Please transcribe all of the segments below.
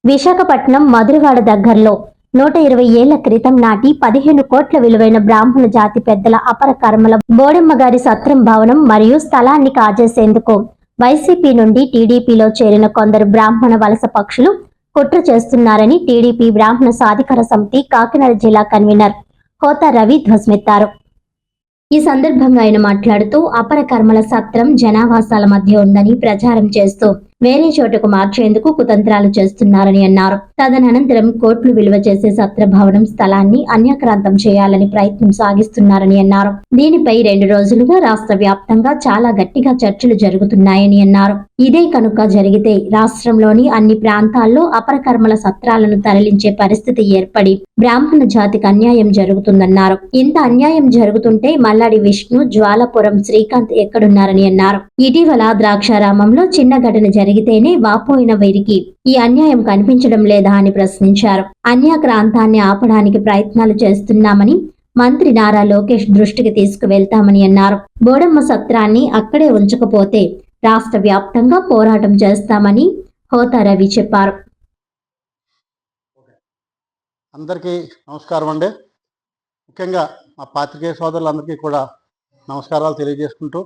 విశాఖపట్నం మధురవాడ దగ్గరలో 120 ఏళ్ల క్రితం నాటి 15 కోట్ల విలువైన బ్రాహ్మణ జాతి పెద్దల అపర కర్మల బోడెమ్మగారి సత్రం భవనం మరియు స్థలాన్ని కాజేసేందుకు వైసీపీ నుండి టీడీపీలో చేరిన కొందరు బ్రాహ్మణ వలస పక్షులు కుట్ర చేస్తున్నారని టీడీపీ బ్రాహ్మణ సాధికార సమితి కాకినాడ జిల్లా కన్వీనర్ హోతా రవి ధ్వజమెత్తారు. ఈ సందర్భంగా ఆయన మాట్లాడుతూ అపర కర్మల సత్రం జనావాసాల మధ్య ఉందని ప్రచారం చేస్తూ వేరే చోటుకు మార్చేందుకు కుతంత్రాలు చేస్తున్నారని అన్నారు. తదనంతరం కోట్లు విలువ చేసే సత్ర భవనం స్థలాన్ని అన్యాక్రాంతం చేయాలని ప్రయత్నం సాగిస్తున్నారని అన్నారు. దీనిపై 2 రోజులుగా రాష్ట్ర వ్యాప్తంగా చాలా గట్టిగా చర్చలు జరుగుతున్నాయని అన్నారు. ఇదే కనుక జరిగితే రాష్ట్రంలోని అన్ని ప్రాంతాల్లో అపర కర్మల సత్రాలను తరలించే పరిస్థితి ఏర్పడి బ్రాహ్మణ జాతికి అన్యాయం జరుగుతుందన్నారు. ఇంత అన్యాయం జరుగుతుంటే మల్లాడి విష్ణు, జ్వాలపురం శ్రీకాంత్ ఎక్కడున్నారని అన్నారు. ఇటీవల ద్రాక్షారామంలో చిన్న ఘటన జరిగితేనే వాపోయిన వీరికి ఈ అన్యాయం కనిపించడం లేదా అని ప్రశ్నించారు. అన్యాక్రాంతాన్ని ఆపడానికి ప్రయత్నాలు చేస్తున్నామని మంత్రి నారా లోకేష్ దృష్టికి తీసుకువెళ్తామని అన్నారు. బోడమ్మ సత్రాన్ని అక్కడే ఉంచకపోతే రాష్ట్ర వ్యాప్తంగా పోరాటం చేస్తామని హోతా రవి చెప్పారు. అందరికీ నమస్కారం అండి. ముఖ్యంగా మా పాత్రికేయ సోదరులందరికీ కూడా నమస్కారాలు తెలియజేసుకుంటూ,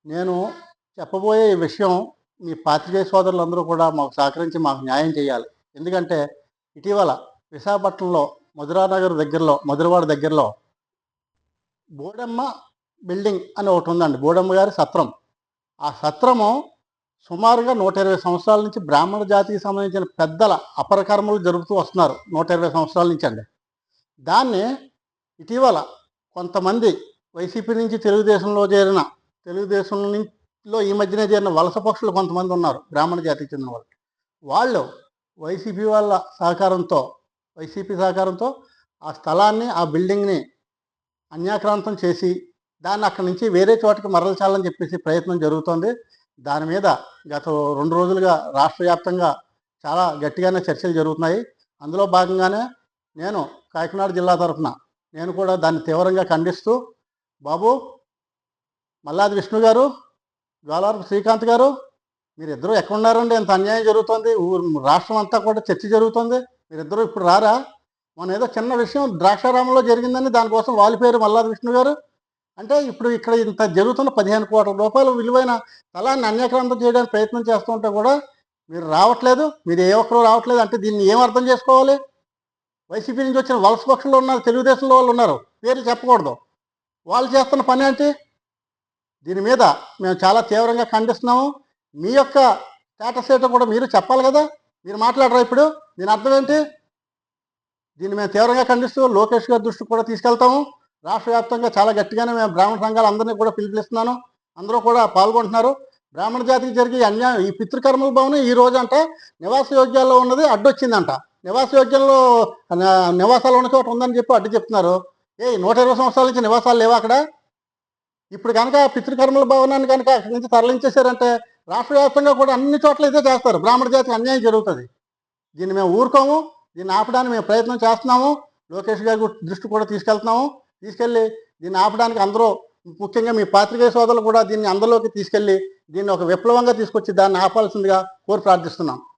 నేను చెప్పబోయే ఈ విషయం మీ పాత్రికేయ సోదరులందరూ కూడా మాకు సహకరించి మాకు న్యాయం చేయాలి. ఎందుకంటే ఇటీవల విశాఖపట్నంలో మధురవాడ దగ్గరలో బోడమ్మ బిల్డింగ్ అని ఒకటి ఉందండి. బోడమ్మ గారి సత్రం. ఆ సత్రము సుమారుగా 120 సంవత్సరాల నుంచి బ్రాహ్మణ జాతికి సంబంధించిన పెద్దల అపరకర్మలు జరుపుతూ వస్తున్నారు. 120 సంవత్సరాల నుంచి అండి. దాన్ని ఇటీవల కొంతమంది వైసీపీ నుంచి తెలుగుదేశంలో ఈ మధ్యనే చేరిన వలస పక్షులు కొంతమంది ఉన్నారు, బ్రాహ్మణ జాతికి చెందిన వాళ్ళు వైసీపీ సహకారంతో ఆ స్థలాన్ని, ఆ బిల్డింగ్ని అన్యాక్రాంతం చేసి దాన్ని అక్కడి నుంచి వేరే చోటకి మరల్చాలని చెప్పేసి ప్రయత్నం జరుగుతోంది. దాని మీద గత 2 రోజులుగా రాష్ట్ర వ్యాప్తంగా చాలా గట్టిగానే చర్చలు జరుగుతున్నాయి. అందులో భాగంగానే నేను కాకినాడ జిల్లా తరఫున నేను కూడా దాన్ని తీవ్రంగా ఖండిస్తూ, బాబు మల్లాది విష్ణు గారు, జ్వాలవరపు శ్రీకాంత్ గారు, మీరిద్దరూ ఎక్కడున్నారండి? ఎంత అన్యాయం జరుగుతుంది, రాష్ట్రం అంతా కూడా చర్చ జరుగుతుంది, మీరిద్దరూ ఇప్పుడు రారా? మన ఏదో చిన్న విషయం ద్రాక్షారామంలో జరిగిందని దానికోసం వాళ్ళ పేరు మల్లాది విష్ణు గారు అంటే, ఇప్పుడు ఇక్కడ ఇంత జరుగుతున్న 15 కోట్ల రూపాయల విలువైన స్థలాన్ని అన్యాక్రాంతం చేయడానికి ప్రయత్నం చేస్తుంటే కూడా మీరు రావట్లేదు. మీరు ఏ ఒక్కరు రావట్లేదు అంటే దీన్ని ఏం అర్థం చేసుకోవాలి? వైసీపీ నుంచి వచ్చిన వలస పక్షులు ఉన్నారు, తెలుగుదేశంలో వాళ్ళు ఉన్నారు, పేర్లు చెప్పకూడదు. వాళ్ళు చేస్తున్న పని ఏంటి? దీని మీద మేము చాలా తీవ్రంగా ఖండిస్తున్నాము. మీ యొక్క స్టేటస్ ఏంటో కూడా మీరు చెప్పాలి కదా. మీరు మాట్లాడరా ఇప్పుడు? దీని అర్థం ఏంటి? దీన్ని మేము తీవ్రంగా ఖండిస్తూ లోకేష్ గారి దృష్టికి కూడా తీసుకెళ్తాము. రాష్ట్ర వ్యాప్తంగా చాలా గట్టిగానే మేము బ్రాహ్మణ సంఘాలు అందరినీ కూడా పిలుపునిస్తున్నాను. అందరూ కూడా పాల్గొంటున్నారు. బ్రాహ్మణ జాతికి జరిగే అన్యాయం, ఈ పితృకర్మల భవనం ఈ రోజు అంట నివాస యోగ్యాల్లో ఉన్నది అడ్డొచ్చిందంట. నివాస యోగ్యంలో నివాసాలు ఉన్న చోట ఉందని చెప్పి అడ్డు చెప్తున్నారు. 120 సంవత్సరాల నుంచి నివాసాలు లేవా అక్కడ? ఇప్పుడు కనుక పితృకర్మల భవనాన్ని కనుక అక్కడి నుంచి తరలించేశారంటే రాష్ట్ర వ్యాప్తంగా కూడా అన్ని చోట్ల ఇదే చేస్తారు. బ్రాహ్మణ జాతికి అన్యాయం జరుగుతుంది. దీన్ని మేము ఊరుకోము. దీన్ని ఆపడానికి మేము ప్రయత్నం చేస్తున్నాము. లోకేష్ గారి దృష్టి కూడా తీసుకెళ్ళి దీన్ని ఆపడానికి అందరూ, ముఖ్యంగా మీ పాత్రికేయ సోదరులు కూడా దీన్ని అందరిలోకి తీసుకెళ్ళి దీన్ని ఒక విప్లవంగా తీసుకొచ్చి దాన్ని ఆపాల్సిందిగా కోరి ప్రార్థిస్తున్నాం.